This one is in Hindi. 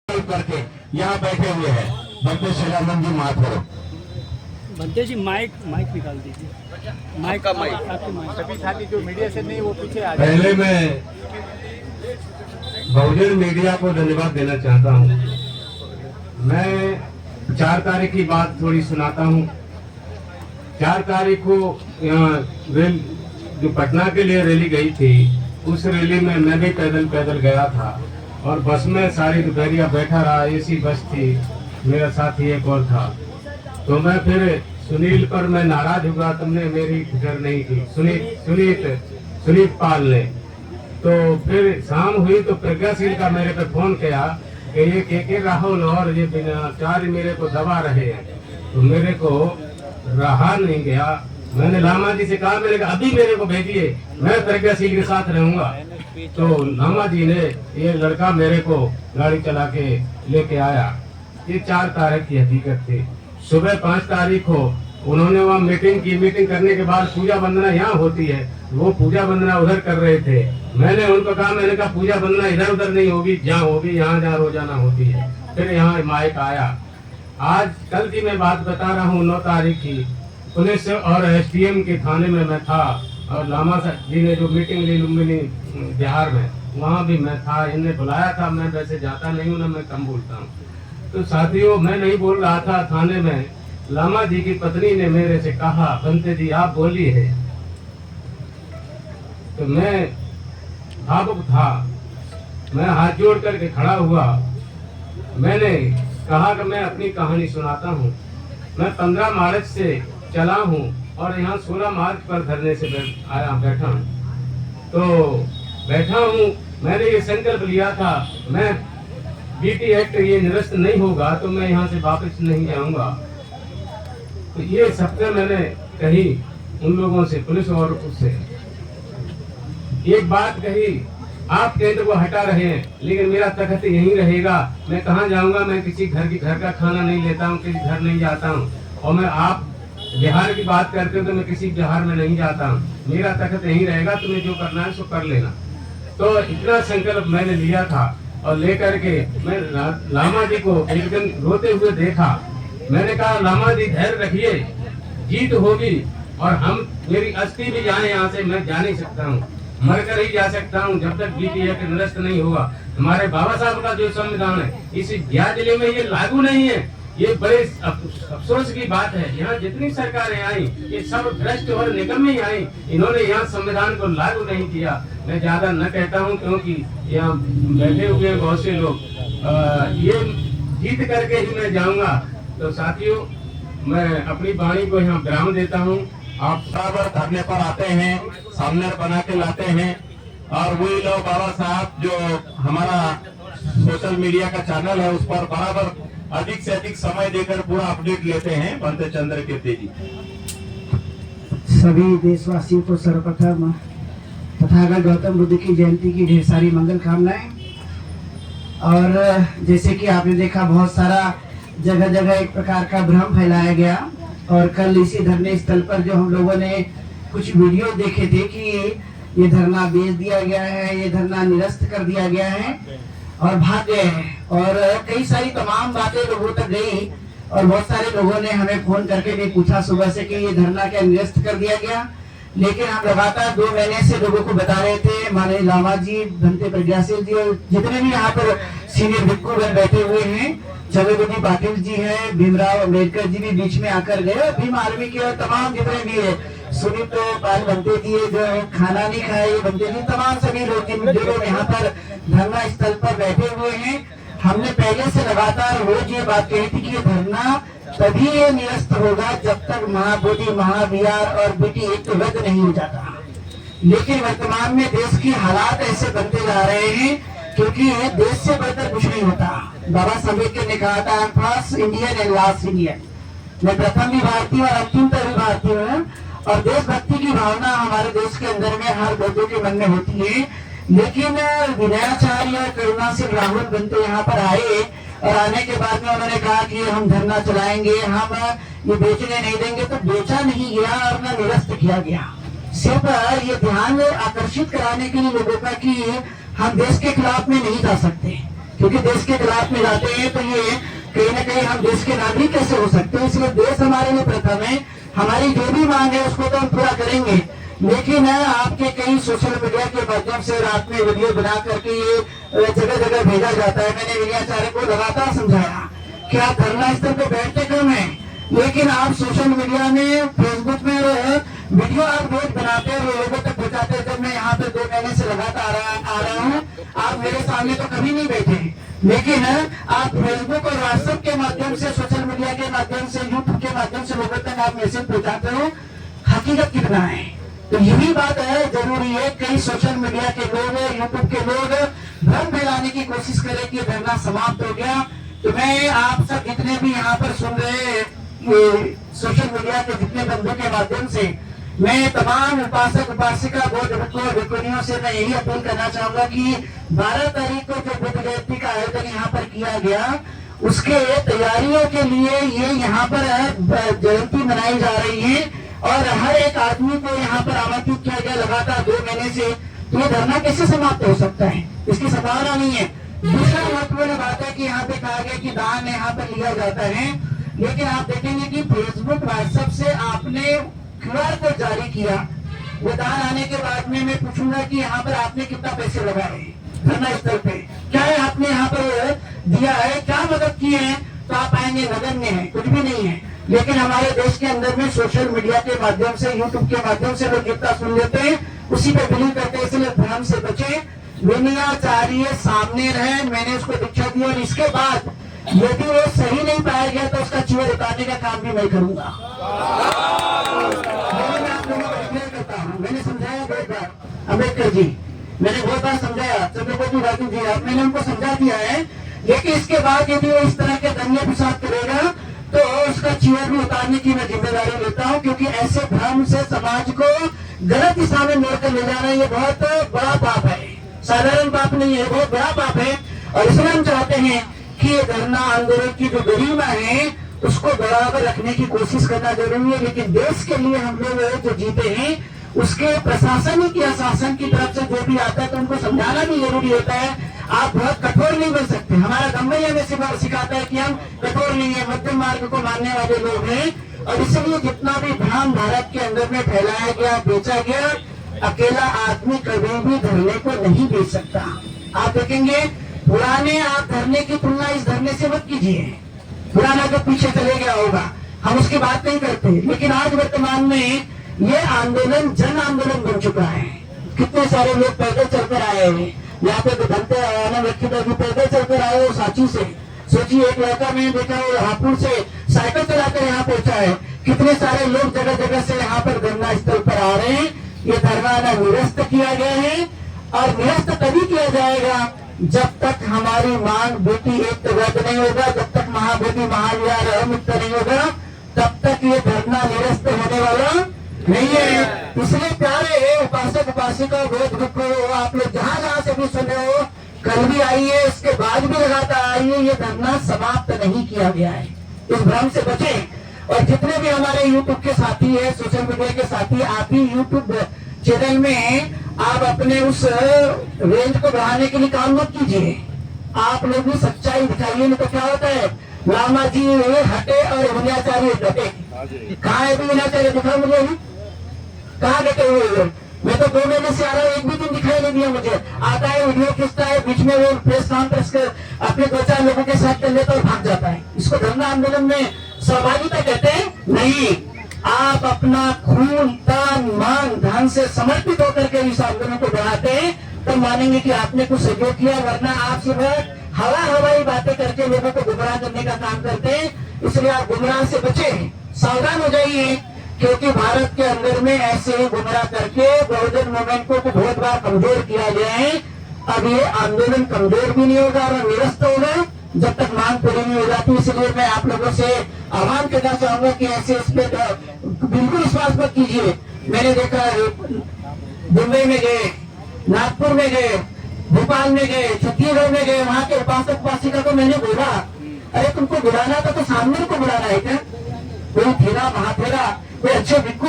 करके यहाँ बैठे हुए हैं बनते शिलानंद जी माथुर। बनते जी माइक निकाल दीजिए। माइक का माइक आपके माइक सभी साथी जो मीडिया से नहीं वो पीछे आ जाए। पहले मैं बहुजन मीडिया को धन्यवाद देना चाहता हूँ। मैं 4 तारीख की बात थोड़ी सुनाता हूँ। 4 तारीख को यहाँ रेल जो पटना के लिए रैली गई थी, उस रैली में मैं भी पैदल गया था और बस में सारी दोपहरिया बैठा रहा। एसी बस थी, मेरा साथी एक और था। तो मैं फिर सुनील पर मैं नाराज हुआ, तुमने मेरी फिक्र नहीं की, सुनीत पाल ने। तो फिर शाम हुई तो प्रज्ञाशील का मेरे पे फोन किया कि ये के राहुल और ये बिनाचार्य मेरे को दबा रहे हैं। तो मेरे को रहा नहीं गया, मैंने लामा जी से कहा, मैंने कहा अभी मेरे को भेजिए, मैं प्रज्ञाशील के साथ रहूंगा। तो लामा जी ने ये लड़का मेरे को गाड़ी चला के लेके आया। ये 4 तारीख की हकीकत थी। सुबह 5 तारीख को उन्होंने वहाँ मीटिंग की। मीटिंग करने के बाद पूजा वंदना यहाँ होती है, वो पूजा वंदना उधर कर रहे थे। मैंने उनको कहा, मैंने कहा पूजा वंदना इधर उधर नहीं होगी, जहाँ होगी यहाँ जहाँ रोजाना होती है। फिर यहाँ माइक आया। आज कल की मैं बात बता रहा हूँ, 9 तारीख की पुलिस और एसडीएम के थाने में मैं था और लामा जी ने जो मीटिंग ली लुम्बिनी बिहार में, वहाँ भी मैं था। इन्हें बुलाया था, मैं वैसे जाता नहीं हूँ ना, मैं कम बोलता हूँ। तो साथियों, मैं नहीं बोल रहा था थाने में। लामा जी की पत्नी ने मेरे से कहा, बनते जी आप बोलिए। तो मैं भावुक था, मैं हाथ जोड़ करके खड़ा हुआ। मैंने कहा कि मैं अपनी कहानी सुनाता हूँ। मैं 15 मार्च से चला हूँ और यहाँ 16 मार्च पर धरने से बैठा हूँ। तो बैठा हूँ, मैंने ये संकल्प लिया था, मैं बीटी एक्ट ये निरस्त नहीं होगा तो मैं यहाँ से वापस नहीं जाऊंगा। तो ये सबसे मैंने कही उन लोगों से, पुलिस और उससे एक बात कही, आप केंद्र को हटा रहे हैं लेकिन मेरा तख्त यहीं रहेगा। मैं कहाँ जाऊंगा, मैं किसी घर का खाना नहीं लेता हूँ, किसी घर नहीं जाता हूँ। और मैं आप बिहार की बात करते हो तो मैं किसी बिहार में नहीं जाता हूँ, मेरा तख्त यहीं रहेगा, तुम्हें जो करना है सो कर लेना। तो इतना संकल्प मैंने लिया था और लेकर के मैं लामा जी को एक दिन रोते हुए देखा। मैंने कहा, लामा जी धैर्य रखिए, जीत होगी और हम मेरी अस्थि भी जाए यहाँ से, मैं जा नहीं सकता हूँ, मरकर ही जा सकता हूँ जब तक बीटी एक्ट निरस्त नहीं हुआ। हमारे बाबा साहब का जो संविधान है इस बिहार जिले में ये लागू नहीं है। ये बड़े अफसोस की बात है, यहाँ जितनी सरकारें आई ये सब भ्रष्ट और निकम्मी ही आई, इन्होंने यहाँ संविधान को लागू नहीं किया। मैं ज्यादा न कहता हूँ क्योंकि यहाँ बैठे हुए हैं बहुत से लोग, ये जीत करके ही मैं जाऊंगा। तो साथियों, मैं अपनी वाणी को यहाँ विराम देता हूँ। आप बराबर धरने पर आते हैं, सामने बना के लाते हैं और वही लोग बाबा साहब जो हमारा सोशल मीडिया का चैनल है उस पर बराबर अधिक से अधिक समय देकर पूरा अपडेट लेते हैं। बनते चंद्र कीर्ति जी। सभी देशवासियों को सर्वप्रथम तथागत गौतम बुद्ध की जयंती की ढेर सारी मंगल कामनाएं। और जैसे कि आपने देखा, बहुत सारा जगह जगह एक प्रकार का भ्रम फैलाया गया और कल इसी धरने स्थल पर जो हम लोगों ने कुछ वीडियो देखे थे कि ये धरना बेच दिया गया है, ये धरना निरस्त कर दिया गया है और भाग गए हैं। और कई सारी तमाम बातें लोगों तक गई और बहुत सारे लोगों ने हमें फोन करके भी पूछा सुबह से कि ये धरना क्या निरस्त कर दिया गया। लेकिन हम लगातार 2 महीने से लोगों को बता रहे थे, माननीय लामा जी, भंते प्रज्ञाशील जी और जितने भी यहाँ पर सीनियर भिक्खुगण बैठे हुए हैं, जगदीश पाटिल जी हैं, भीमराव अम्बेडकर जी भी बीच में आकर गए, भीम आर्मी के और तमाम जितने भी है, सुनीत पाल बनते जी जो खाना नहीं खाए, ये बनते जी, तमाम सभी लोग जो लोग यहाँ पर धरना स्थल पर बैठे हुए हैं। हमने पहले से लगातार रोज ये बात कही थी कि ये धरना तभी ये निरस्त होगा जब तक महाबोधि, महाविहार और बीटी एक्ट रद्द नहीं हो जाता। लेकिन वर्तमान में देश की हालात ऐसे बनते जा रहे हैं क्योंकि देश से बढ़कर कुछ नहीं होता। बाबा साहब अम्बेडकर ने कहा था, first Indian and last Indian, मैं प्रथम भी भारतीय और अंतिम भी भारतीय हूँ। और देशभक्ति की भावना हमारे देश के अंदर में हर लोगों के मन में होती है। लेकिन विनयाचार्य और करुणाशील राहुल बनते यहाँ पर आए और आने के बाद में उन्होंने कहा कि हम धरना चलाएंगे, हम ये बेचने नहीं देंगे। तो बेचा नहीं गया और न निरस्त किया गया, सिर्फ ये ध्यान आकर्षित कराने के लिए लोगों का कि हम देश के खिलाफ में नहीं जा सकते। क्योंकि देश के खिलाफ में जाते हैं तो ये कहीं ना कहीं हम देश के नागरिक कैसे हो सकते हैं। इसलिए देश हमारे लिए प्रथम है, हमारी जो भी मांग है उसको तो हम पूरा करेंगे। लेकिन आपके कई सोशल मीडिया के माध्यम से रात में वीडियो बना करके ये जगह जगह भेजा जाता है। मैंने विनयाचार्य को लगातार समझाया कि आप धरना स्थल पे बैठते कम है, लेकिन आप सोशल मीडिया में फेसबुक में वीडियो आप रोज बनाते हैं, लोगों तक पहुंचाते हैं। जब मैं यहाँ पे 2 महीने से लगातार आ रहा हूँ, आप मेरे सामने तो कभी नहीं बैठे, लेकिन आप फेसबुक और व्हाट्सएप के माध्यम से, सोशल मीडिया के माध्यम से, यूट्यूब के माध्यम से लोगों तक आप मैसेज पहुंचाते हो। हकीकत कितना है, तो यही बात है, जरूरी है कई सोशल मीडिया के लोग, यूट्यूब के लोग भ्रम फैलाने की कोशिश करें कि धरना समाप्त हो गया। तो मैं आप सब जितने भी यहाँ पर सुन रहे सोशल मीडिया के जितने बंधुओं के माध्यम से, मैं तमाम उपासक उपासिका बौद्ध भिक्षुनियों से मैं यही अपील करना चाहूंगा कि 12 तारीख को जो बुद्ध जयंती का आयोजन यहाँ पर किया गया, उसके तैयारियों के लिए ये यहाँ पर जयंती मनाई जा रही है और हर एक आदमी को यहाँ पर आमंत्रित किया गया लगातार 2 महीने से। तो ये धरना कैसे समाप्त हो सकता है, इसकी संभावना नहीं है। दूसरा महत्वपूर्ण बात है कि यहाँ पे कहा गया कि दान यहाँ पर लिया जाता है, लेकिन आप देखेंगे कि फेसबुक व्हाट्सएप से आपने QR कोड जारी किया, वो दान आने के बाद में मैं पूछूंगा कि यहाँ पर आपने कितना पैसे लगाए धरना स्थल पे, क्या है आपने यहाँ पर दिया है, क्या मदद की है, तो आप आएंगे नगण्य है, कुछ भी नहीं है। लेकिन हमारे देश के अंदर में सोशल मीडिया के माध्यम से, यूट्यूब के माध्यम से लोग जितना सुन लेते हैं उसी पे बिलीव करते हैं, इसलिए भ्रम से बचे। विनयाचार्य सामने रहे, मैंने उसको दीक्षा दी और इसके बाद यदि वो सही नहीं पाया गया तो उसका चीवर उतारने का काम भी मैं करूंगा। मैं आप लोगों को डिक्लेयर करता हूँ, मैंने समझाया बहुत बार अम्बेडकर जी, मैंने बहुत बार समझाया चंद्रकांत राजू जी, आप मैंने उनको समझा दिया है। लेकिन इसके बाद यदि वो इस तरह के दंगे फसाद करेगा तो उसका चीवर भी उतारने की मैं जिम्मेदारी लेता हूँ, क्योंकि ऐसे भ्रम से समाज को गलत दिशा में मोड़कर ले जाना ये बहुत बड़ा पाप है, साधारण पाप नहीं है, बहुत बड़ा पाप है। और इसलिए हम चाहते हैं कि ये धरना आंदोलन की जो गरिमा है उसको बराबर रखने की कोशिश करना जरूरी है। लेकिन देश के लिए हम लोग जो जीते हैं उसके प्रशासनिक या शासन की तरफ से जो भी आता है तो उनको समझाना भी जरूरी होता है। आप बहुत कठोर नहीं बन सकते, हमारा गम्भैया में सिखाता है कि हम कठोर नहीं है, मध्यम मार्ग को मानने वाले लोग हैं। और इसलिए जितना भी भ्रम भारत के अंदर में फैलाया गया, बेचा गया, अकेला आदमी कभी भी धरने को नहीं बेच सकता। आप देखेंगे पुराने आप धरने की तुलना इस धरने से मत कीजिए, पुराना जो पीछे चले गया होगा हम उसकी बात नहीं करते। लेकिन आज वर्तमान में ये आंदोलन जन आंदोलन बन चुका है। कितने सारे लोग पैदल चलकर आए हैं, यहाँ पे बनते आना व्यक्ति पैदल चलकर आए हो सांची से। सोचिए एक लड़का मैंने देखा वो हापुड़ से साइकिल चलाकर यहाँ पहुंचा है। कितने सारे लोग जगह जगह से यहाँ पर धरना स्थल पर आ रहे हैं। ये धरना निरस्त किया गया है और निरस्त तभी किया जाएगा जब तक हमारी मांग बेटी एक रद्द नहीं होगा, जब तक महाबोधि महाविहार मुक्त नहीं होगा तब तक ये धरना निरस्त होने वाला नहीं है। इसलिए प्यारे उपासक उपासिका बौद्ध भिक्षु, आप लोग जहाँ जहाँ से भी सुन रहे हो, कल भी आइए, इसके बाद भी लगातार आइए, ये धरना समाप्त नहीं किया गया है। इस भ्रम से बचें। और जितने भी हमारे यूट्यूब के साथी है, सोशल मीडिया के साथी, आप ही यूट्यूब चैनल में आप अपने उस रेंज को बढ़ाने के लिए काम मत कीजिए। आप लोग भी सच्चाई दिखाइए, नहीं तो क्या होता है लामा जी हटे और विनयाचार्य डटे। कहाँ है विनयाचार्य, दिखाओ मुझे, कहाँ डटे हुए? मैं तो 2 महीने से आ रहा हूँ, एक भी दिन दिखाई नहीं दिया मुझे। आता है वीडियो खींचता है, बीच में वो प्रेस कॉन्फ्रेंस कर अपने 2-4 लोगों के साथ कर लेता और भाग जाता है। इसको धरना आंदोलन में सहभागिता कहते हैं? नहीं, आप अपना खून तन मन धन से समर्पित होकर के इस आंदोलन को बढ़ाते हैं तो मानेंगे कि आपने कुछ सहयोग किया, वरना आप सिर्फ हवाई बातें करके लोगों को गुमराह करने का काम करते हैं। इसलिए आप गुमराह से बचें, सावधान हो जाइए, क्योंकि भारत के अंदर में ऐसे ही गुमराह करके बहुजन मूवमेंट को बहुत बार कमजोर किया गया है। अब ये आंदोलन कमजोर भी नहीं होगा और निरस्त होगा जब तक मांग पूरी नहीं हो जाती। इसलिए मैं आप लोगों से आह्वान करना चाहूंगा कि ऐसे इस पे बिल्कुल विश्वास मत कीजिए। मैंने देखा मुंबई में गए, नागपुर में गए, भोपाल में गए, छत्तीसगढ़ में गए, वहाँ के उपासक उपासिका को मैंने बोला, अरे तुमको बुलाना था तो सामने को बुलाना है क्या? कोई थेरा महाथेरा, कोई अच्छे भिक्षु